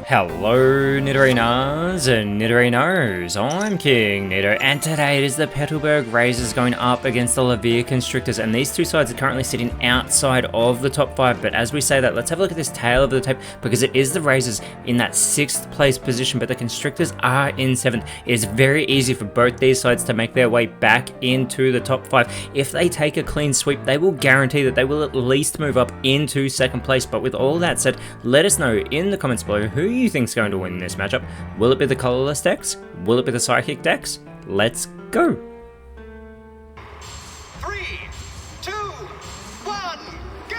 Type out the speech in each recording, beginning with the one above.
Hello Nidorinas and Nidorinos, I'm KingNido, and today it is the Petalburg Razors going up against the Laverre Constrictors, and these two sides are currently sitting outside of the top 5, but as we say that, let's have a look at this tail of the tape, because it is the Razors in that 6th place position, but the Constrictors are in 7th. It is very easy for both these sides to make their way back into the top 5. If they take a clean sweep, they will guarantee that they will at least move up into 2nd place, but with all that said, let us know in the comments below who you think's going to win this matchup. Will it be the Colorless decks? Will it be the Psychic decks? Let's go! 3, 2, 1, go!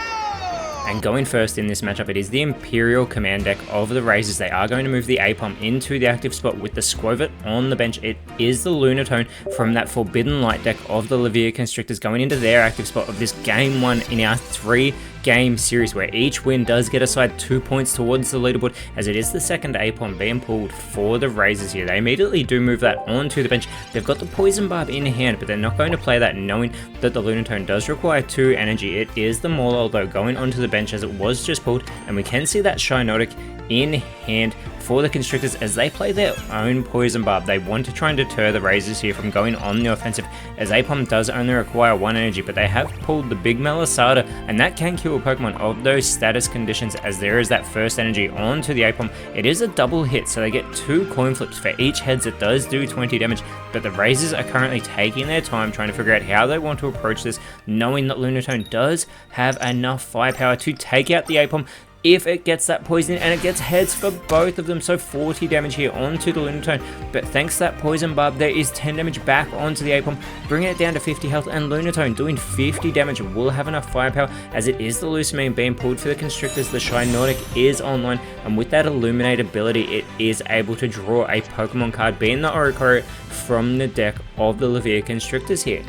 And going first in this matchup, it is the Imperial Command deck of the Razors. They are going to move the Apom into the active spot with the Squovit on the bench. It is the Lunatone from that Forbidden Light deck of the Laverre Constrictors going into their active spot of this game 1 in our 3-game series, where each win does get a side 2 points towards the leaderboard, as it is the second Apom being pulled for the Razors here. They immediately do move that onto the bench. They've got the Poison Barb in hand, but they're not going to play that knowing that the Lunatone does require 2 energy. It is the Maulol though going onto the bench, as it was just pulled, and we can see that Shiinotic in hand for the Constrictors as they play their own Poison Barb. They want to try and deter the Razors here from going on the offensive, as Apom does only require 1 energy, but they have pulled the big Melisada, and that can kill a Pokemon of those status conditions, as there is that first energy onto the Apom. It is a double hit, so they get 2 coin flips for each heads. It does do 20 damage, but the Razors are currently taking their time trying to figure out how they want to approach this, knowing that Lunatone does have enough firepower to take out the Apom if it gets that poison, and it gets heads for both of them, so 40 damage here onto the Lunatone. But thanks to that Poison Barb, there is 10 damage back onto the Apom, bringing it down to 50 health, and Lunatone doing 50 damage will have enough firepower, as it is the Lusamine being pulled for the Constrictors. The Shiinotic is online, and with that Illuminate ability, it is able to draw a Pokemon card, being the Oricorio, from the deck of the Laverre Constrictors here.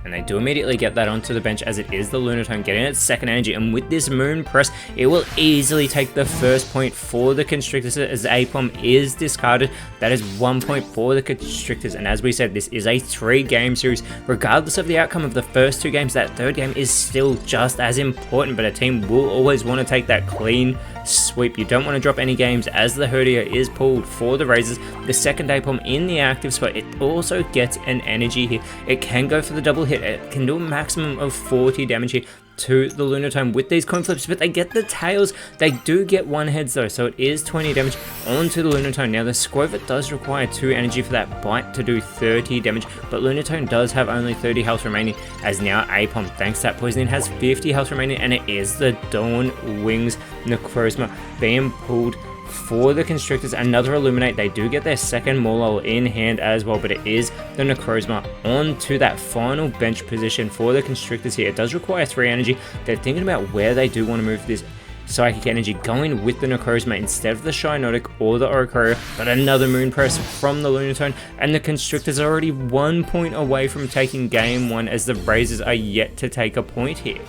And they do immediately get that onto the bench, as it is the Lunatone getting its 2nd energy, and with this Moon Press, it will easily take the first point for the Constrictors, as Apom is discarded. That is 1 point for the Constrictors, and as we said, this is a 3-game series. Regardless of the outcome of the first 2 games, that 3rd game is still just as important, but a team will always want to take that clean sweep. You don't want to drop any games, as the Herdia is pulled for the Razors. The 2nd Apom in the active spot, it also gets an energy here. It can go for the double hit. It can do a maximum of 40 damage here to the Lunatone with these coin flips, but they get the tails. They do get 1 heads though, so it is 20 damage onto the Lunatone. Now the Squovit does require 2 energy for that bite to do 30 damage, but Lunatone does have only 30 health remaining, as now Apom, thanks to that poisoning, has 50 health remaining, and it is the Dawn Wings Necrozma being pulled for the Constrictors. Another Illuminate. They do get their 2nd Maulol in hand as well, but it is the Necrozma onto that final bench position for the Constrictors here. It does require 3 energy. They're thinking about where they do want to move this Psychic energy, going with the Necrozma instead of the Shiinotic or the Oricorio, but another Moon Press from the Lunatone, and the Constrictors are already 1 point away from taking game 1, as the Razors are yet to take a point here.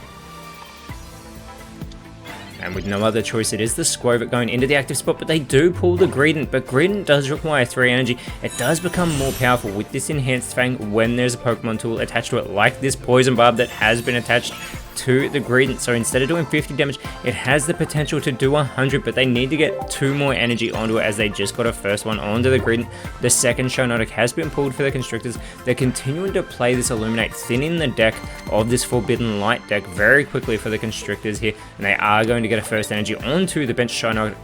And with no other choice, it is the Squovit going into the active spot, but they do pull the Greedent, but Greedent does require 3 energy. It does become more powerful with this Enhanced Fang when there's a Pokemon tool attached to it, like this Poison Barb that has been attached to the Greedent. So instead of doing 50 damage, it has the potential to do 100, but they need to get 2 more energy onto it, as they just got a first one onto the Greedent. The 2nd Shiinotic has been pulled for the Constrictors. They're continuing to play this Illuminate, thinning the deck of this Forbidden Light deck very quickly for the Constrictors here, and they are going to get a first energy onto the bench Shiinotic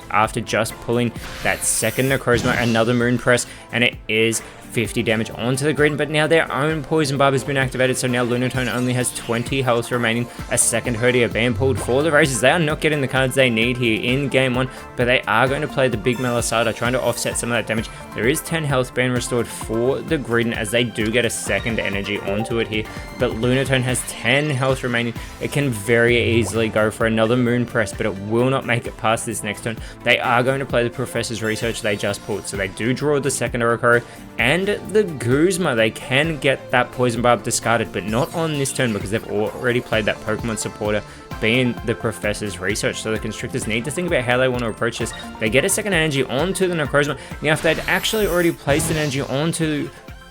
after just pulling that 2nd Necrozma, another Moon Press, and it is 50 damage onto the Greedent, but now their own Poison Barb has been activated, so now Lunatone only has 20 health remaining. A 2nd Herdia being pulled for the Razors. They are not getting the cards they need here in game 1, but they are going to play the big Melisada, trying to offset some of that damage. There is 10 health being restored for the Greedent, as they do get a 2nd energy onto it here, but Lunatone has 10 health remaining. It can very easily go for another Moon Press, but it will not make it past this next turn. They are going to play the Professor's Research they just pulled, so they do draw the 2nd Oricorio and the Guzma. They can get that Poison Barb discarded, but not on this turn, because they've already played that Pokemon Supporter, being the Professor's Research. So the Constrictors need to think about how they want to approach this. They get a 2nd energy onto the Necrozma. Now if they'd actually already placed an energy onto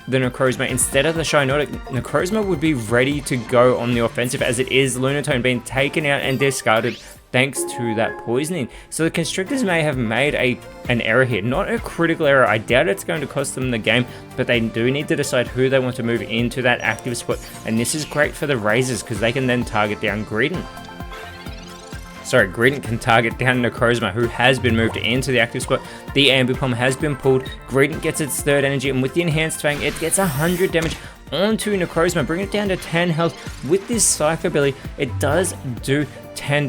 the Necrozma instead of the Shiinotic, Necrozma would be ready to go on the offensive, as it is Lunatone being taken out and discarded. thanks to that poisoning. So the Constrictors may have made an error here, not a critical error. I doubt it's going to cost them the game, but they do need to decide who they want to move into that active spot, and this is great for the Razors because they can then target down Greedent. Sorry, Greedent can target down Necrozma, who has been moved into the active spot. The Ambipom has been pulled. Greedent gets its 3rd energy, and with the Enhanced Fang, it gets 100 damage onto Necrozma, bring it down to 10 health. With this Psych ability, it does do 30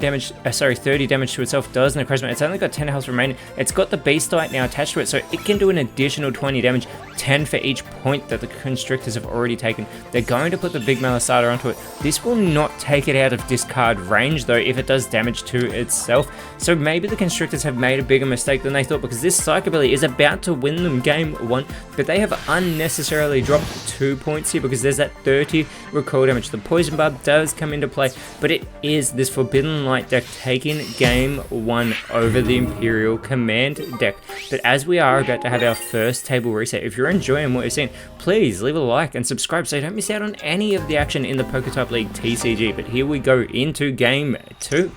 damage to itself, does Necrozma. It's only got 10 health remaining. It's got the Beast Dite now attached to it, so it can do an additional 20 damage, 10 for each point that the Constrictors have already taken. They're going to put the big Malasada onto it. This will not take it out of discard range, though, if it does damage to itself. So maybe the Constrictors have made a bigger mistake than they thought, because this Psych ability is about to win them game 1, but they have unnecessarily dropped 2 points here because there's that 30 recoil damage. The Poison Barb does come into play, but it is this Forbidden Light deck taking game 1 over the Imperial Command deck. But as we are about to have our first table reset, if you're enjoying what you're seeing, please leave a like and subscribe so you don't miss out on any of the action in the PokeType League TCG. But here we go into game 2.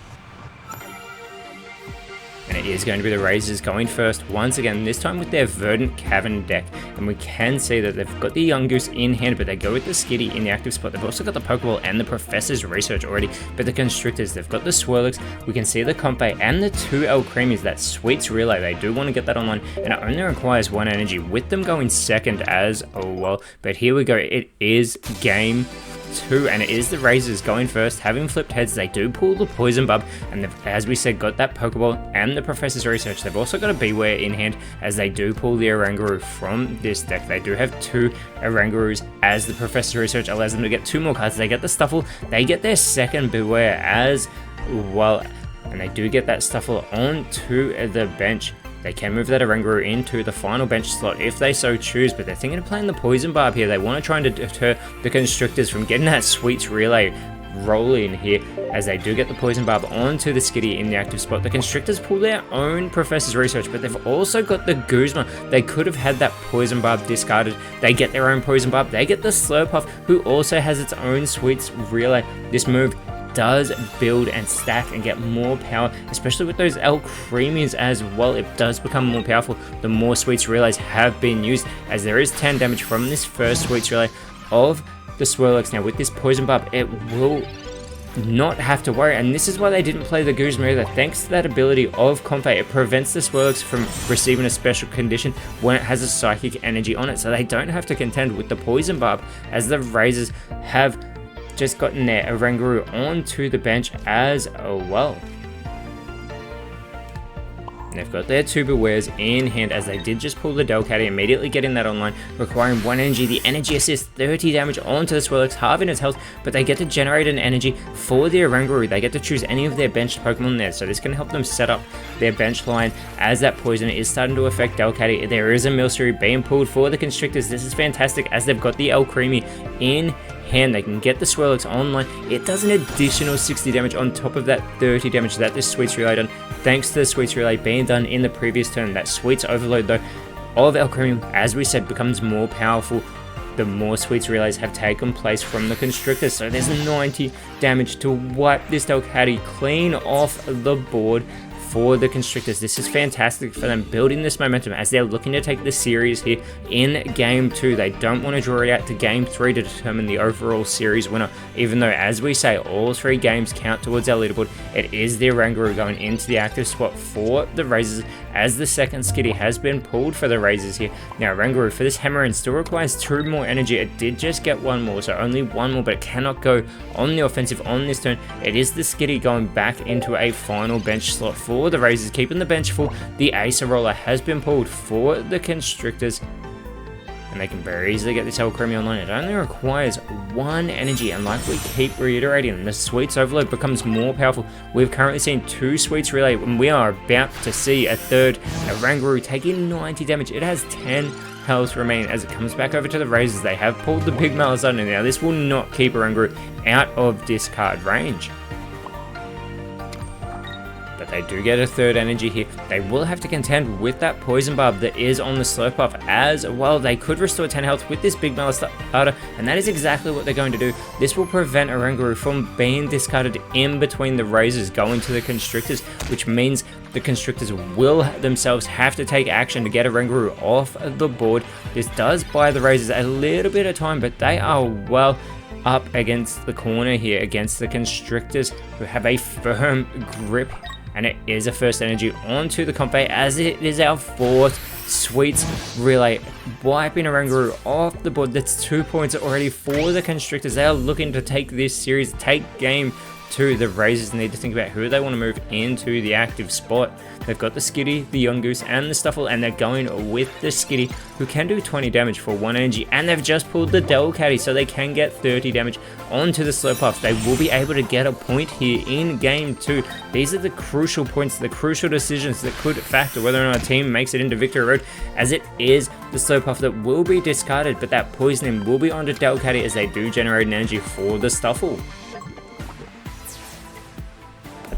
And it is going to be the Razors going first once again, this time with their Verdant Cavern deck. And we can see that they've got the Yungoos in hand, but they go with the Skitty in the active spot. They've also got the Pokeball and the Professor's Research already, but the Constrictors, they've got the Swirlix. We can see the Compe and the 2 Alcremies, that Sweets Relay. They do want to get that online, and it only requires 1 energy, with them going second as well. But here we go, it is game 2, and it is the Razors going first. Having flipped heads, they do pull the Poison Bub, and they've, as we said, got that Pokeball and the Professor's Research. They've also got a Beware in hand, as they do pull the Oranguru from this deck. They do have 2 Oranguroos, as the Professor's Research allows them to get 2 more cards. They get the Stuffle, they get their second Beware as well, and they do get that Stuffle onto the bench. They can move that Oranguru into the final bench slot if they so choose, but they're thinking of playing the Poison Barb here. They want to try and deter the Constrictors from getting that Sweets Relay rolling here, as they do get the Poison Barb onto the Skitty in the active spot. The Constrictors pull their own Professor's Research, but they've also got the Guzma. They could have had that Poison Barb discarded. They get their own Poison Barb. They get the Slurpuff, who also has its own Sweets Relay. This move does build and stack and get more power, especially with those Alcremies as well. It does become more powerful the more Sweets Relays have been used, as there is 10 damage from this first Sweets Relay of the Swirlix. Now with this Poison Barb, it will not have to worry, and this is why they didn't play the Guzma either. Thanks to that ability of Compe, it prevents the Swirlix from receiving a special condition when it has a Psychic energy on it, so they don't have to contend with the Poison Barb, as the Razors have just gotten their Oranguru onto the bench as well. And they've got their 2 Bewares in hand, as they did just pull the Delcatty, immediately getting that online, requiring 1 energy. The energy assist, 30 damage onto the Swirlix, halving its health, but they get to generate an energy for the Oranguru. They get to choose any of their benched Pokemon there, so this can help them set up their bench line as that poison is starting to affect Delcatty. There is a Milcery being pulled for the Constrictors. This is fantastic, as they've got the Alcremie in hand. They can get the Swirlix online. It does an additional 60 damage on top of that 30 damage that this Sweets Relay done, thanks to the Sweets Relay being done in the previous turn. That Sweets Overload, though, of Alcremie, as we said, becomes more powerful the more Sweets Relays have taken place from the Constrictors. So there's 90 damage to wipe this Delcatty clean off the board for the Constrictors. This is fantastic for them, building this momentum as they're looking to take the series here in game 2. They don't want to draw it out to game 3 to determine the overall series winner, even though, as we say, all 3 games count towards our leaderboard. It is the Oranguru going into the active spot for the Razors, as the second Skitty has been pulled for the Razors here. Now Oranguru, for this Hammer-In, still requires 2 more energy. It did just get 1 more, so only 1 more, but it cannot go on the offensive on this turn. It is the Skitty going back into a final bench slot for the Razors, keeping the bench full. The Acerola has been pulled for the Constrictors, and they can very easily get this Alcremie online. It only requires 1 energy, and like we keep reiterating, the Sweets Overload becomes more powerful. We've currently seen 2 Sweets Relay, and we are about to see a third Oranguru taking 90 damage. It has 10 health remaining as it comes back over to the Razors. They have pulled the big Malasada. Now this will not keep Oranguru out of discard range, but they do get a third energy here. They will have to contend with that Poison Barb that is on the Slurpuff as well. They could restore 10 health with this big Melisata, and that is exactly what they're going to do. This will prevent Oranguru from being discarded in between the Razors going to the Constrictors, which means the Constrictors will themselves have to take action to get Oranguru off the board. This does buy the Razors a little bit of time, but they are well up against the corner here against the Constrictors, who have a firm grip, and it is a first energy onto the Comfey as it is our fourth Sweets Relay, wiping Oranguru off the board. That's 2 points already for the Constrictors. They are looking to take this series, take game 2. The Razors need to think about who they want to move into the active spot. They've got the Skitty, the Yungoos, and the Stuffle, and they're going with the Skitty, who can do 20 damage for 1 energy, and they've just pulled the Delcatty, so they can get 30 damage onto the Slurpuff. They will be able to get a point here in game 2. These are the crucial points, the crucial decisions that could factor whether or not a team makes it into victory road, as it is the Slurpuff that will be discarded, but that poisoning will be onto Delcatty as they do generate an energy for the Stuffle.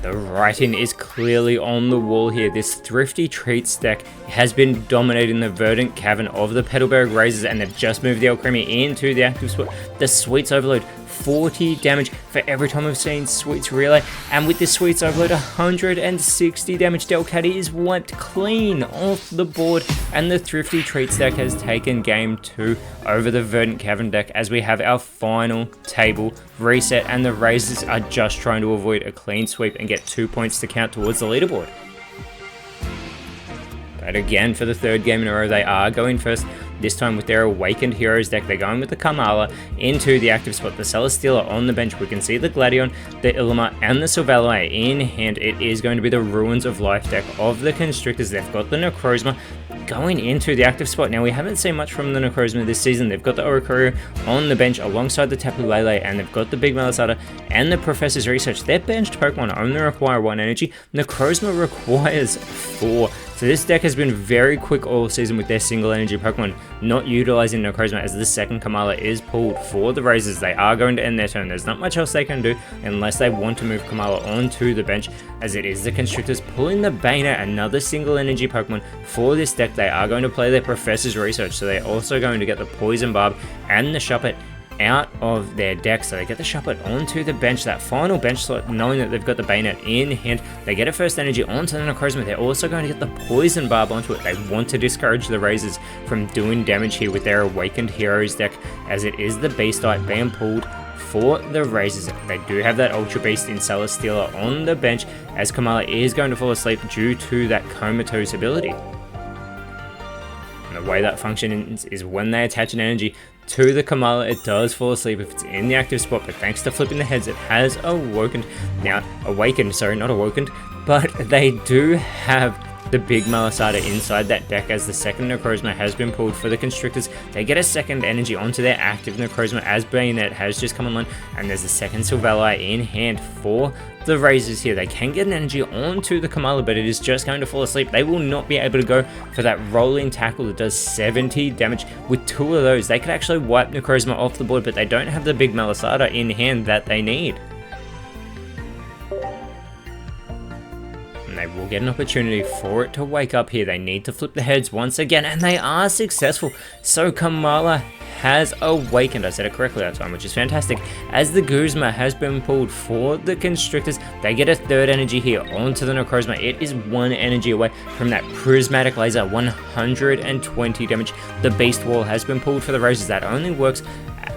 The writing is clearly on the wall here. This Thrifty Treats deck has been dominating the verdant cavern of the Petalburg Razors, and they've just moved the Alchemy into the active spot. The Sweets Overload, 40 damage for every time we've seen Sweets Relay, and with this Sweets Overload, 160 damage. Delcatty is wiped clean off the board, and the Thrifty Treats deck has taken game 2 over the Verdant Cavern deck as we have our final table reset, and the Razors are just trying to avoid a clean sweep and get 2 points to count towards the leaderboard. But again, for the third game in a row, they are going first. This time with their Awakened Heroes deck, they're going with the Kamala into the active spot. The Celesteela on the bench. We can see the Gladion, the Illimer, and the Silvally in hand. It is going to be the Ruins of Life deck of the Constrictors. They've got the Necrozma going into the active spot. Now, we haven't seen much from the Necrozma this season. They've got the Oricorio on the bench alongside the Tapu Lele, and they've got the Big Melisata and the Professor's Research. Their benched Pokemon only require 1 energy. Necrozma requires 4. So this deck has been very quick all season with their single energy Pokemon, not utilizing Necrozma as the second Kamala is pulled for the Razors. They are going to end their turn. There's not much else they can do unless they want to move Kamala onto the bench, as it is the Constrictors pulling the Banner, another single energy Pokemon for this deck. They are going to play their Professor's Research, so they're also going to get the Poison Barb and the Shuppet out of their deck, so they get the Shuppet onto the bench, that final bench slot, knowing that they've got the Bayonet in hand. They get a first energy onto the Necrozma. They're also going to get the Poison Barb onto it. They want to discourage the Razors from doing damage here with their Awakened Heroes deck, as it is the Beastite being pulled for the Razors. They do have that Ultra Beast in Celesteela on the bench, as Kamala is going to fall asleep due to that Comatose ability. And the way that functions is when they attach an energy to the Kamala, it does fall asleep if it's in the active spot, but thanks to flipping the heads, it has awakened. Now, sorry, not awakened, but they do have the Big Melisata inside that deck, as the second Necrozma has been pulled for the Constrictors. They get a second energy onto their active Necrozma as Bayonet has just come online, and there's a second Silvally in hand for the Razors here. They can get an energy onto the Kamala, but it is just going to fall asleep. They will not be able to go for that Rolling Tackle that does 70 damage. With 2 of those, they could actually wipe Necrozma off the board, but they don't have the Big Melisata in hand that they need. And they will get an opportunity for it to wake up here. They need to flip the heads once again, and they are successful. So Kamala has awakened. I said it correctly that time, which is fantastic. As the Guzma has been pulled for the Constrictors, they get a third energy here onto the Necrozma. It is 1 energy away from that Prismatic Laser, 120 damage. The Beast Wall has been pulled for the Razors. That only works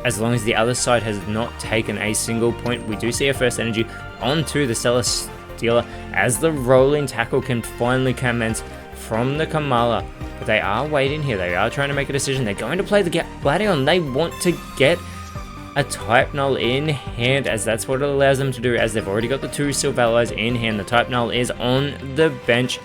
as long as the other side has not taken a single point. We do see a first energy onto the Celesteela, as the Rolling Tackle can finally commence from the Kamala. But they are waiting here. They are trying to make a decision. They're going to play the Gladion. They want to get a Type Null in hand, as that's what it allows them to do, as they've already got the 2 Silvallis in hand. The Type Null is on the bench,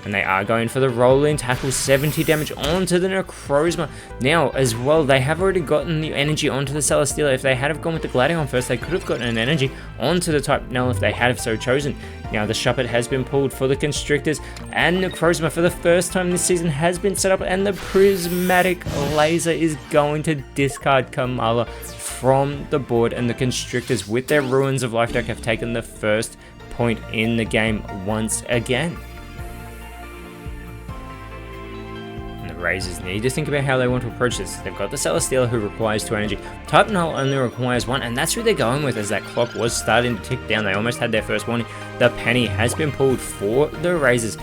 and they are going for the Rolling Tackle, 70 damage onto the Necrozma. Now, as well, they have already gotten the energy onto the Celesteela. If they had have gone with the Gladion first, they could have gotten an energy onto the Type Null if they had have so chosen. Now, the Shuppet has been pulled for the Constrictors, and Necrozma for the first time this season has been set up, and the Prismatic Laser is going to discard Kamala from the board, and the Constrictors with their Ruins of Life deck have taken the first point in the game once again. Razors need to think about how they want to approach this. They've got the Celesteela who requires 2 energy. Type Null only requires 1, and that's who they're going with as that clock was starting to tick down. They almost had their first warning. The penny has been pulled for the Razors.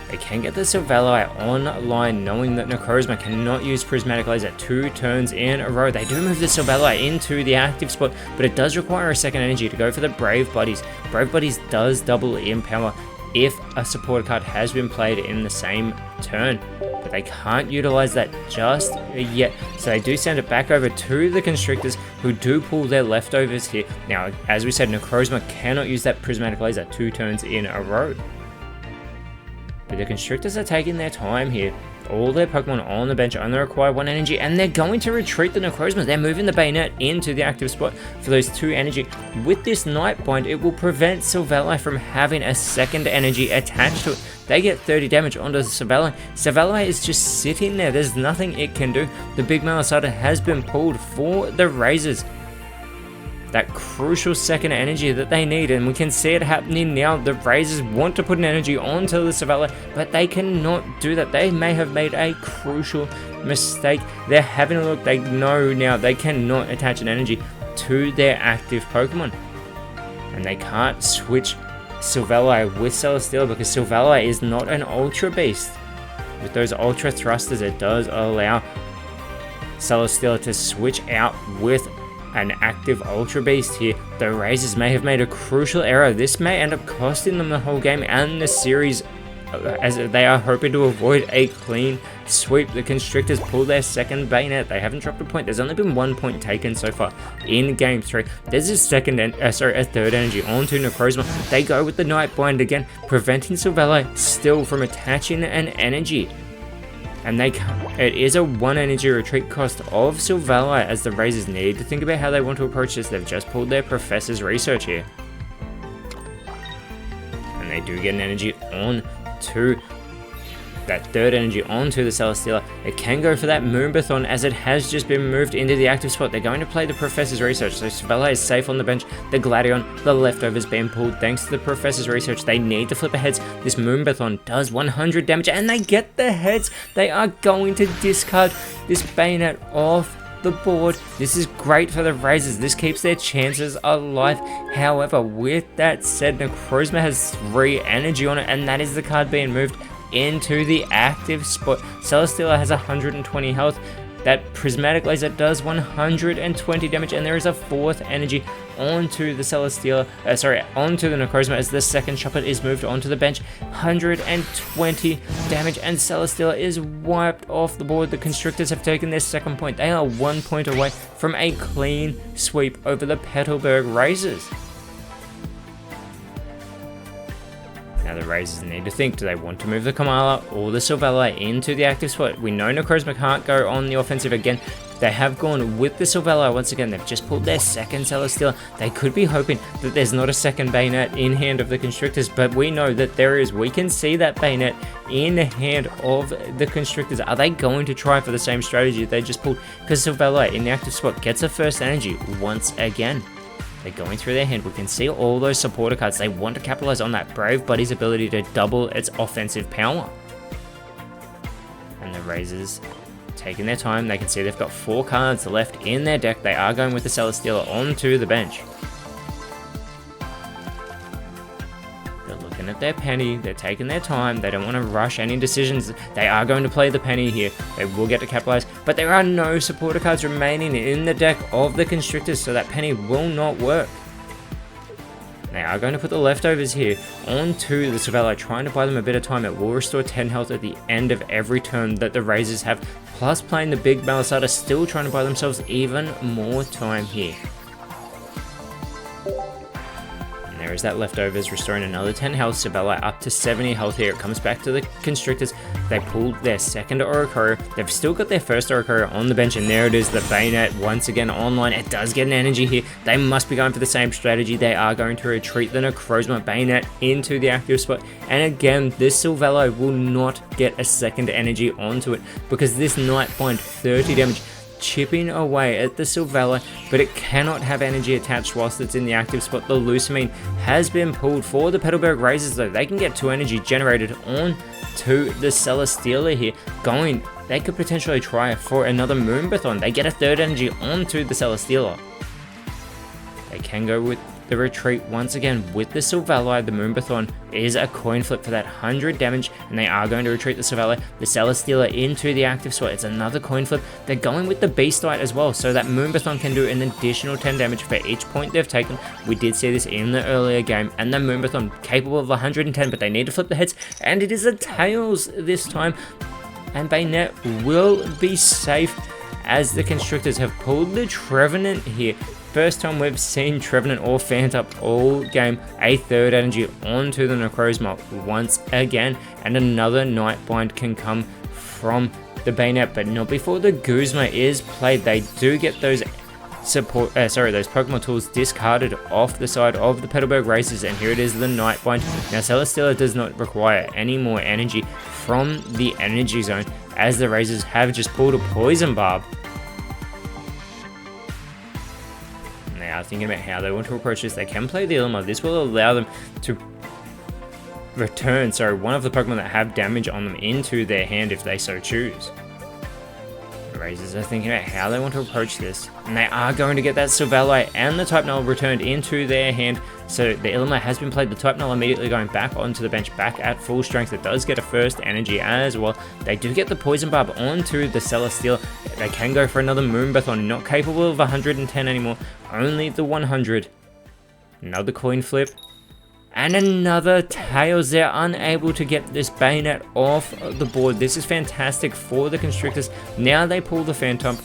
They can get the Silvally online, knowing that Necrozma cannot use Prismatic Laser 2 turns in a row. They do move the Silvally into the active spot, but it does require a second energy to go for the Brave Buddies. Brave Buddies does double in power if a supporter card has been played in the same turn, but they can't utilize that just yet, so they do send it back over to the Constrictors, who do pull their leftovers here. Now, as we said, Necrozma cannot use that Prismatic Laser 2 turns in a row, but the Constrictors are taking their time here. All their Pokemon on the bench only require 1 energy, and they're going to retreat the Necrozma. They're moving the Bayonet into the active spot for those 2 energy. With this Nightbind, it will prevent Silvally from having a second energy attached to it. They get 30 damage onto the Silvally. Silvally is just sitting there. There's nothing it can do. The big Malasada has been pulled for the Razors. That crucial second energy that they need, and we can see it happening now. The Razors want to put an energy onto the Silvally, but they cannot do that. They may have made a crucial mistake. They're having a look. They know now they cannot attach an energy to their active Pokemon, and they can't switch Silvally with Celesteela because Silvally is not an Ultra Beast. With those Ultra Thrusters, it does allow Celesteela to switch out with an active Ultra Beast here. The Razors may have made a crucial error. This may end up costing them the whole game and the series, as they are hoping to avoid a clean sweep. The Constrictors pull their second Bayonet. They haven't dropped a point. There's only been 1 point taken so far in Game 3. There's a third energy onto Necrozma. They go with the Nightbind again, preventing Silvally still from attaching an energy. And it is a 1 energy retreat cost of Silvally, as the Razors need to think about how they want to approach this. They've just pulled their Professor's Research here, and they do get an energy on to that third energy onto the Celesteela. It can go for that Moonbathon, as it has just been moved into the active spot. They're going to play the Professor's Research, so Silvally is safe on the bench. The Gladion, the leftovers being pulled thanks to the Professor's Research. They need to flip a heads. This Moonbathon does 100 damage, and they get the heads. They are going to discard this Bayonet off the board. This is great for the Razors. This keeps their chances alive. However, with that said, Necrozma has 3 energy on it, and that is the card being moved into the active spot. Celesteela has 120 health. That Prismatic Laser does 120 damage, and there is a 4th energy onto the Celesteela, onto the Necrozma, as the second Shuppet is moved onto the bench. 120 damage, and Celesteela is wiped off the board. The Constrictors have taken their second point. They are 1 point away from a clean sweep over the Petalburg Razors. Now the Razors need to think, do they want to move the Kamala or the Silvally into the active spot? We know Necrozma can't go on the offensive again. They have gone with the Silvally once again. They've just pulled their second Celesteela. They could be hoping that there's not a second Bayonet in hand of the Constrictors, but we know that there is. We can see that Bayonet in hand of the Constrictors. Are they going to try for the same strategy they just pulled? Because Silvally in the active spot gets a first energy once again. They're going through their hand. We can see all those supporter cards. They want to capitalize on that Brave Buddy's ability to double its offensive power. And the Razors taking their time. They can see they've got 4 cards left in their deck. They are going with the Celesteela onto the bench. They're looking at their penny. They're taking their time. They don't want to rush any decisions. They are going to play the penny here. They will get to capitalize, but there are no supporter cards remaining in the deck of the Constrictors, so that penny will not work. They are going to put the leftovers here onto the Silvally, trying to buy them a bit of time. It will restore 10 health at the end of every turn that the Razors have, plus playing the big Malasada, still trying to buy themselves even more time here. There is that leftovers, restoring another 10 health. Silvally up to 70 health here. It comes back to the Constrictors. They pulled their second Oricorio. They've still got their first Oricorio on the bench, and there it is, the Bayonet once again online. It does get an energy here. They must be going for the same strategy. They are going to retreat the Necrozma Bayonet into the active spot, and again, this Silvally will not get a second energy onto it, because this Nightbind 30 damage chipping away at the Silvally, but it cannot have energy attached whilst it's in the active spot. The Lusamine has been pulled for the Petalburg Razors though. They can get 2 energy generated on to the Celesteela here. They could potentially try for another Moonbithon. They get a 3rd energy onto the Celesteela. They can go with the retreat once again with the Silvally. The Moonbithon is a coin flip for that 100 damage, and they are going to retreat the Silvally. The Celesteela into the active spot. It's another coin flip. They're going with the Beastite as well, so that Moonbithon can do an additional 10 damage for each point they've taken. We did see this in the earlier game, and the Moonbithon capable of 110, but they need to flip the heads, and it is a Tails this time. And Bayonet will be safe as the Constrictors have pulled the Trevenant here. First time we've seen Trevenant or Phantup all game. A 3rd energy onto the Necrozma once again, and another Nightbind can come from the Bayonet, but not before the Guzma is played. They do get those those Pokemon tools discarded off the side of the Petalburg Razors, and here it is, the Nightbind. Now Celesteela does not require any more energy from the energy zone, as the Razors have just pulled a Poison Barb. They are thinking about how they want to approach this. They can play the Ilma. This will allow them to return one of the Pokemon that have damage on them into their hand if they so choose. The Razors are thinking about how they want to approach this, and they are going to get that Silvally and the Type Null returned into their hand. So the Ilma has been played, the Type Null immediately going back onto the bench, back at full strength. It does get a 1st energy as well. They do get the Poison Barb onto the Celesteela. They can go for another Moonbithon, not capable of 110 anymore, only the 100. Another coin flip. And another Tails. They're unable to get this Bayonet off the board. This is fantastic for the Constrictors. Now they pull the Phantom,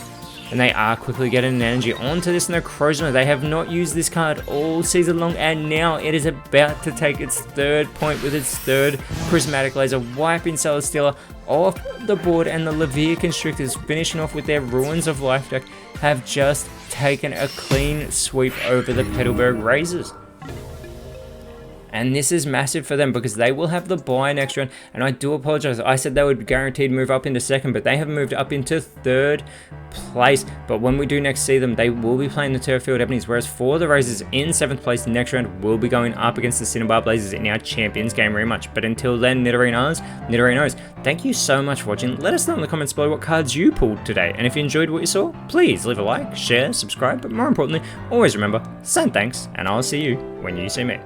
and they are quickly getting an energy onto this Necrozma. They have not used this card all season long, and now it is about to take its 3rd point with its 3rd Prismatic Laser, wiping Celesteela off the board, and the Laverre Constrictors, finishing off with their Ruins of Life deck, have just taken a clean sweep over the Petalburg Razors. And this is massive for them because they will have the bye next round. And I do apologize. I said they would guaranteed move up into 2nd, but they have moved up into 3rd place. But when we do next see them, they will be playing the Turffield Ebonies. Whereas for the Razors in 7th place, next round will be going up against the Cinnabar Blazers in our Champions game rematch. But until then, Nidorinos, thank you so much for watching. Let us know in the comments below what cards you pulled today. And if you enjoyed what you saw, please leave a like, share, subscribe. But more importantly, always remember, send thanks, and I'll see you when you see me.